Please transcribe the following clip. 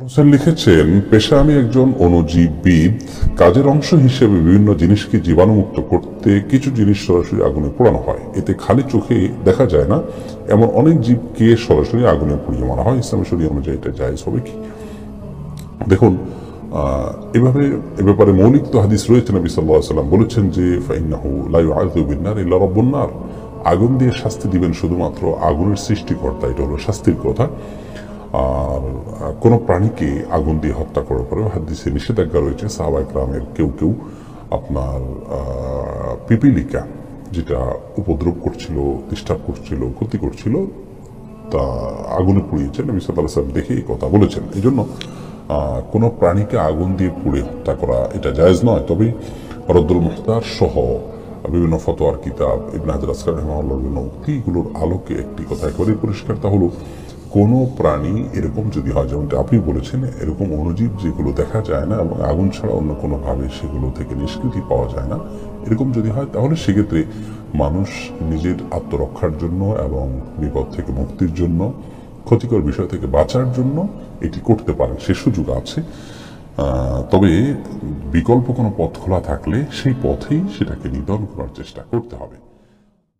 হোসেন লিখেছেন, পেশা আমি একজন অণুজীববিদ। কাজের অংশ হিসেবে বিভিন্ন জিনিসকে জীবাণুমুক্ত করতে কিছু জিনিস সরাসরি আগুনে পোড়ানো হয়। এতে খালি চোখে দেখা যায় না এমন অনেক জীবকে সরাসরি আগুনে পুড়িয়ে মারা হয়। ইসলামী শরীয়ত অনুযায়ী এটা জায়েজ হবে কি? দেখুন, এ ব্যাপারে মৌলিক তো হাদিস রয়েছে। নবী সাল্লাল্লাহু আলাইহি ওয়াসাল্লাম বলেছেন যে ফাইন্নাহু লা ইউআযযিবু বিন-নার ইল্লা রাব্বুন নার। আগুন দিয়ে শাস্তি দিবেন শুধুমাত্র আগুনের সৃষ্টিকর্তা। এটা হলো শাস্তির কথা। আর কোনো প্রাণীকে আগুন দিয়ে হত্যা করার পরেও হাদিসে নিষেধাজ্ঞা রয়েছে। সাহাবায়ে কেরামের কেউ কেউ আপনার পিপিলিকা, যেটা উপদ্রব করছিল, ডিস্টার্ব করছিল, ক্ষতি করছিল, তা আগুনে পুড়িয়েছেন। নবী সাল্লাল্লাহু আলাইহি ওয়াসাল্লাম দেখে এই কথা বলেছেন। এই জন্য কোনো প্রাণীকে আগুন দিয়ে পুড়ে হত্যা করা এটা জায়েজ নয়। তবে রদ্দুল মুখতার সহ বিভিন্ন ফতোয়ার কিতাব, ইবনে হাজার আসকালানী রাহিমাহুল্লাহর বিভিন্ন উক্তিগুলোর আলোকে একটি কথা একেবারেই পরিষ্কার, তা হলো কোনো প্রাণী এরকম যদি হয়, যেমনটা আপনি বলেছেন, এরকম অণুজীব যেগুলো দেখা যায় না এবং আগুন ছাড়া অন্য কোনোভাবে সেগুলো থেকে নিষ্কৃতি পাওয়া যায় না, এরকম যদি হয়, তাহলে সেক্ষেত্রে মানুষ নিজের আত্মরক্ষার জন্য এবং বিপদ থেকে মুক্তির জন্য, ক্ষতিকর বিষয় থেকে বাঁচার জন্য এটি করতে পারেন, সে সুযোগ আছে। তবে বিকল্প কোনো পথ খোলা থাকলে সেই পথেই সেটাকে নিধন করার চেষ্টা করতে হবে।